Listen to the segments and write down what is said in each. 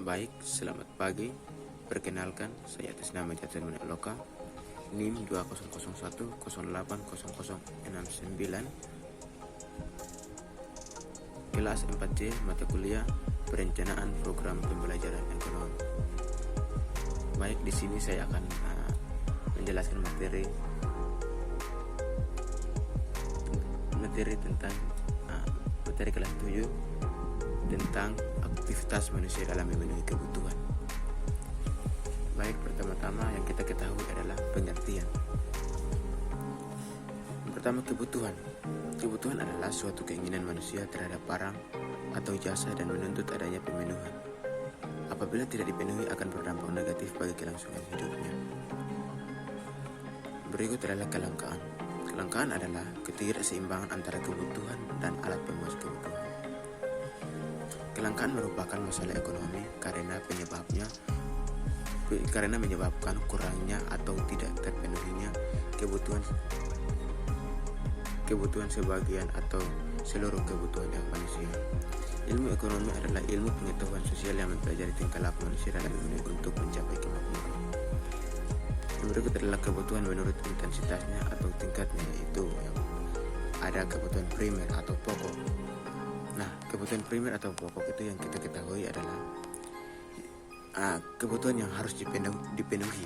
Baik, selamat pagi. Perkenalkan, saya atas nama Jatun Loka, NIM 2001080069, kelas 4C, mata kuliah Perencanaan Program Pembelajaran Ekonomi. Baik, di sini saya akan menjelaskan materi tentang materi kelas 7 tentang aktivitas manusia dalam memenuhi kebutuhan. Baik, pertama-tama yang kita ketahui adalah pengertian. Yang pertama, kebutuhan. Kebutuhan adalah suatu keinginan manusia terhadap barang atau jasa dan menuntut adanya pemenuhan. Apabila tidak dipenuhi akan berdampak negatif bagi kelangsungan hidupnya. Berikut adalah kelangkaan. Kelangkaan adalah ketidakseimbangan antara kebutuhan dan alat pemuas kebutuhan. Kelangkaan merupakan masalah ekonomi karena menyebabkan kurangnya atau tidak terpenuhinya kebutuhan sebagian atau seluruh kebutuhan yang manusia. Ilmu ekonomi adalah ilmu pengetahuan sosial yang mempelajari tingkah laku manusia dalam untuk mencapai kemakmuran. Yang berikut adalah kebutuhan menurut intensitasnya atau tingkatnya, yaitu yang ada kebutuhan primer atau pokok. Nah, kebutuhan primer atau pokok itu yang kita ketahui adalah kebutuhan yang harus dipenuhi.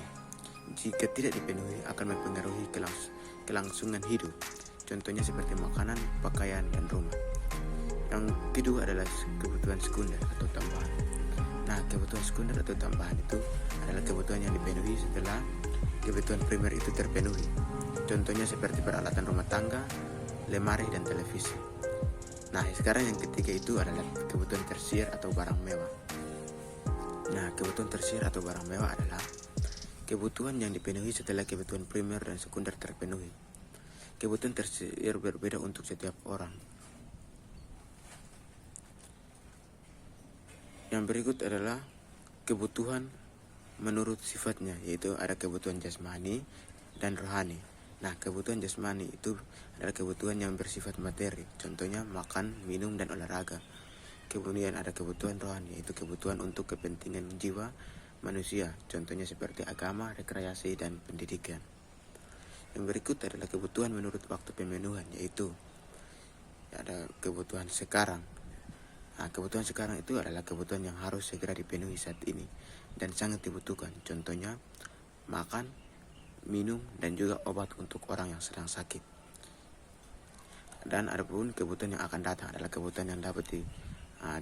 Jika tidak dipenuhi akan mempengaruhi kelangsungan hidup. Contohnya seperti makanan, pakaian, dan rumah. Yang kedua adalah kebutuhan sekunder atau tambahan. Nah, kebutuhan sekunder atau tambahan itu adalah kebutuhan yang dipenuhi setelah kebutuhan primer itu terpenuhi. Contohnya seperti peralatan rumah tangga, lemari, dan televisi. Nah, sekarang yang ketiga itu adalah kebutuhan tersier atau barang mewah. Nah, kebutuhan tersier atau barang mewah adalah kebutuhan yang dipenuhi setelah kebutuhan primer dan sekunder terpenuhi. Kebutuhan tersier berbeda untuk setiap orang. Yang berikut adalah kebutuhan menurut sifatnya, yaitu ada kebutuhan jasmani dan rohani. Nah, kebutuhan jasmani itu adalah kebutuhan yang bersifat materi, contohnya makan, minum, dan olahraga. Kemudian ada kebutuhan rohani, yaitu kebutuhan untuk kepentingan jiwa manusia, contohnya seperti agama, rekreasi, dan pendidikan. Yang berikut adalah kebutuhan menurut waktu pemenuhan, yaitu ada kebutuhan sekarang. Nah, kebutuhan sekarang itu adalah kebutuhan yang harus segera dipenuhi saat ini dan sangat dibutuhkan, contohnya makan, minum, dan juga obat untuk orang yang sedang sakit. Dan adapun kebutuhan yang akan datang adalah kebutuhan yang dapat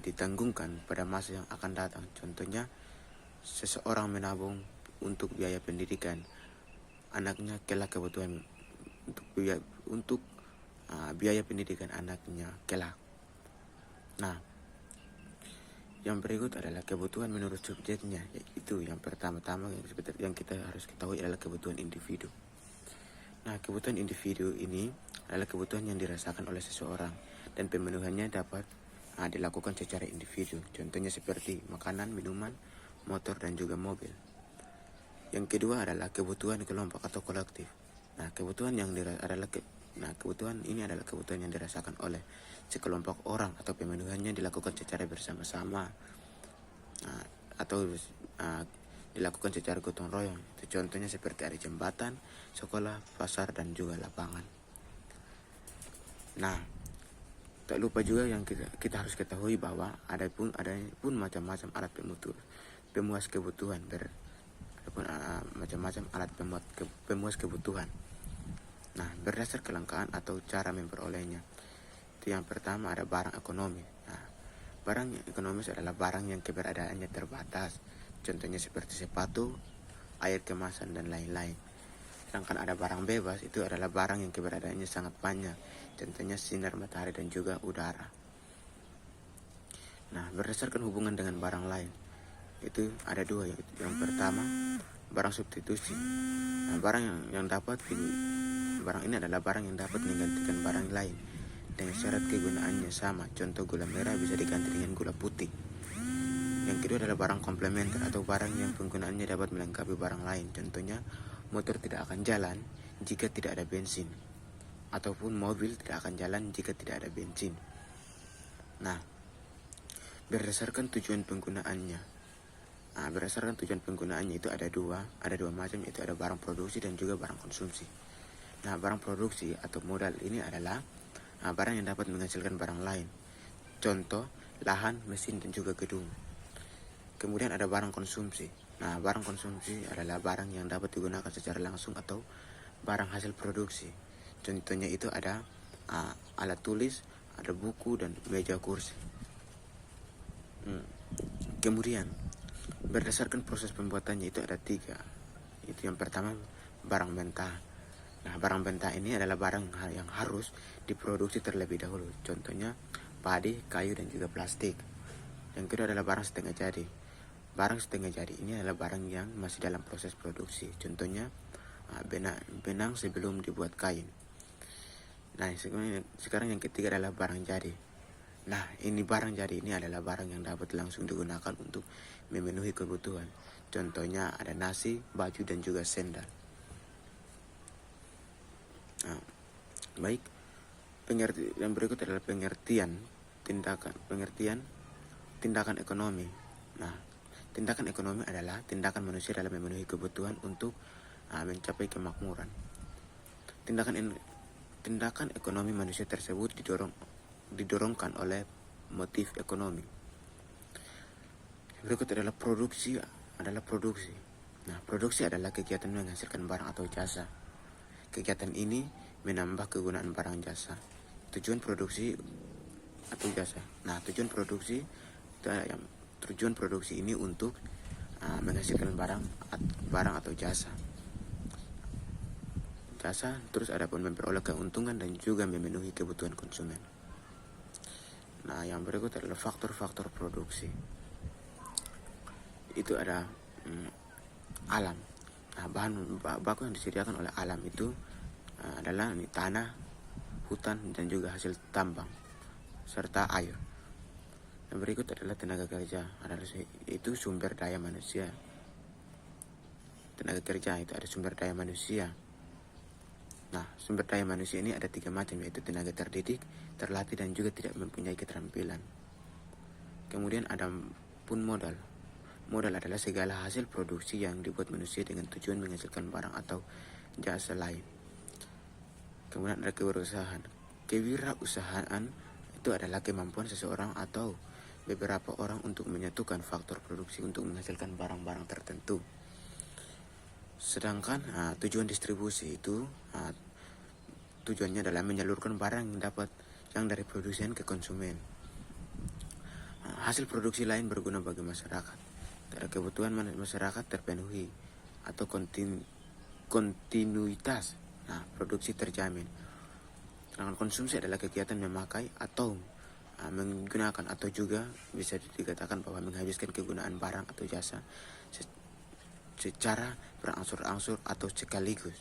ditanggungkan pada masa yang akan datang. Contohnya seseorang menabung untuk biaya pendidikan anaknya, kelak kebutuhan untuk biaya pendidikan anaknya kelak. Nah, yang berikut adalah kebutuhan menurut subjeknya, yaitu yang pertama-tama yang kita harus ketahui adalah kebutuhan individu. Nah, kebutuhan individu ini adalah kebutuhan yang dirasakan oleh seseorang dan pemenuhannya dapat dilakukan secara individu. Contohnya seperti makanan, minuman, motor, dan juga mobil. Yang kedua adalah kebutuhan kelompok atau kolektif. Nah, kebutuhan ini adalah kebutuhan yang dirasakan oleh sekelompok orang atau pemenuhannya dilakukan secara bersama-sama atau dilakukan secara gotong royong. Itu contohnya seperti ada jembatan, sekolah, pasar, dan juga lapangan. Nah, tak lupa juga yang kita harus ketahui bahwa ada pun macam-macam alat pemuas kebutuhan, macam-macam alat pemuas kebutuhan. Nah, berdasar kelangkaan atau cara memperolehnya. Itu yang pertama ada barang ekonomis. Nah, barang ekonomis adalah barang yang keberadaannya terbatas. Contohnya seperti sepatu, air kemasan, dan lain-lain. Sedangkan ada barang bebas, itu adalah barang yang keberadaannya sangat banyak. Contohnya sinar matahari dan juga udara. Nah, berdasarkan hubungan dengan barang lain, itu ada dua. Yang pertama, barang substitusi. Nah, barang ini adalah barang yang dapat menggantikan barang lain dengan syarat kegunaannya sama. Contoh, gula merah bisa diganti dengan gula putih. Yang kedua adalah barang komplementer atau barang yang penggunaannya dapat melengkapi barang lain. Contohnya, motor tidak akan jalan jika tidak ada bensin, ataupun mobil tidak akan jalan jika tidak ada bensin. Nah, berdasarkan tujuan penggunaannya. Berdasarkan tujuan penggunaannya itu ada dua macam, yaitu ada barang produksi dan juga barang konsumsi. Nah, barang produksi atau modal ini adalah barang yang dapat menghasilkan barang lain. Contoh, lahan, mesin, dan juga gedung. Kemudian ada barang konsumsi. Nah, barang konsumsi adalah barang yang dapat digunakan secara langsung atau barang hasil produksi. Contohnya itu ada alat tulis, ada buku, dan meja kursi. Kemudian, berdasarkan proses pembuatannya itu ada 3. Itu yang pertama, barang mentah. Nah, barang mentah ini adalah barang yang harus diproduksi terlebih dahulu. Contohnya, padi, kayu, dan juga plastik. Yang kedua adalah barang setengah jadi. Barang setengah jadi ini adalah barang yang masih dalam proses produksi. Contohnya, benang sebelum dibuat kain. Nah, sekarang yang ketiga adalah barang jadi. Nah, ini barang jadi ini adalah barang yang dapat langsung digunakan untuk memenuhi kebutuhan. Contohnya ada nasi, baju, dan juga sendal. Nah, baik. Yang berikut adalah pengertian tindakan ekonomi. Nah, tindakan ekonomi adalah tindakan manusia dalam memenuhi kebutuhan untuk mencapai kemakmuran. Tindakan ekonomi manusia tersebut didorongkan oleh motif ekonomi. Berikut adalah produksi. Nah, produksi adalah kegiatan menghasilkan barang atau jasa. Kegiatan ini menambah kegunaan barang jasa. Tujuan produksi atau jasa. Nah, tujuan produksi ini untuk menghasilkan barang atau jasa. Terus ada pun memperoleh keuntungan dan juga memenuhi kebutuhan konsumen. Nah, yang berikut adalah faktor-faktor produksi. Itu ada alam. Nah, bahan baku yang disediakan oleh alam itu adalah tanah, hutan, dan juga hasil tambang, serta air. Yang berikut adalah tenaga kerja, itu sumber daya manusia. Tenaga kerja itu ada sumber daya manusia. Nah, sumber daya manusia ini ada 3 macam, yaitu tenaga terdidik, terlatih, dan juga tidak mempunyai keterampilan. Kemudian ada pun modal. Modal adalah segala hasil produksi yang dibuat manusia dengan tujuan menghasilkan barang atau jasa lain. Kemudian ada kewirausahaan. Kewirausahaan itu adalah kemampuan seseorang atau beberapa orang untuk menyatukan faktor produksi untuk menghasilkan barang-barang tertentu. Sedangkan tujuan distribusi itu tujuannya adalah menyalurkan barang yang dari produsen ke konsumen. Hasil produksi lain berguna bagi masyarakat. Kebutuhan masyarakat terpenuhi atau kontinuitas. Nah, produksi terjamin. Sedangkan konsumsi adalah kegiatan memakai atau menggunakan, atau juga bisa dikatakan bahwa menghabiskan kegunaan barang atau jasa secara berangsur-angsur atau sekaligus.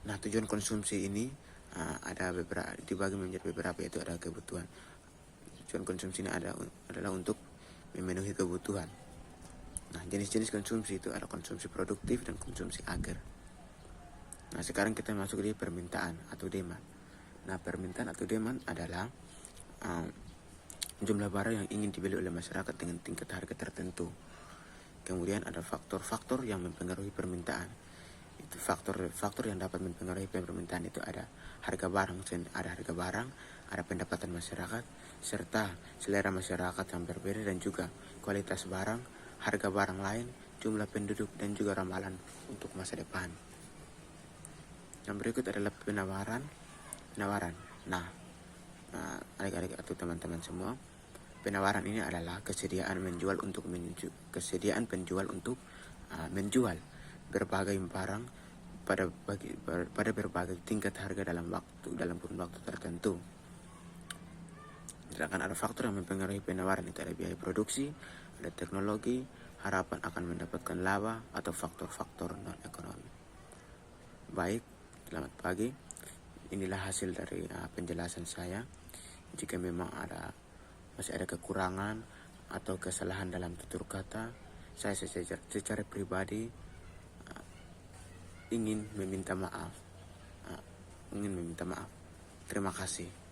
Nah, tujuan konsumsi ini ada dibagi menjadi beberapa, yaitu ada kebutuhan. Tujuan konsumsi ini adalah untuk memenuhi kebutuhan. Nah, jenis-jenis konsumsi itu ada konsumsi produktif dan konsumsi ager. Nah, sekarang kita masuk di permintaan atau demand. Nah, permintaan atau demand adalah jumlah barang yang ingin dibeli oleh masyarakat dengan tingkat harga tertentu. Kemudian ada faktor-faktor yang mempengaruhi permintaan. Itu faktor yang dapat mempengaruhi permintaan itu ada harga barang, ada pendapatan masyarakat, serta selera masyarakat yang berbeda, dan juga kualitas barang, harga barang lain, jumlah penduduk, dan juga ramalan untuk masa depan. Yang berikut adalah penawaran. Nah, adik-adik atau teman-teman semua, penawaran ini adalah kesediaan penjual untuk menjual berbagai barang pada berbagai tingkat harga dalam kurun waktu tertentu. Sedangkan ada faktor yang mempengaruhi penawaran itu ada biaya produksi, ada teknologi, harapan akan mendapatkan laba, atau faktor-faktor non ekonomi. Baik, selamat pagi. Inilah hasil dari penjelasan saya. Jika memang masih ada kekurangan atau kesalahan dalam tutur kata, saya secara pribadi ingin meminta maaf. Terima kasih.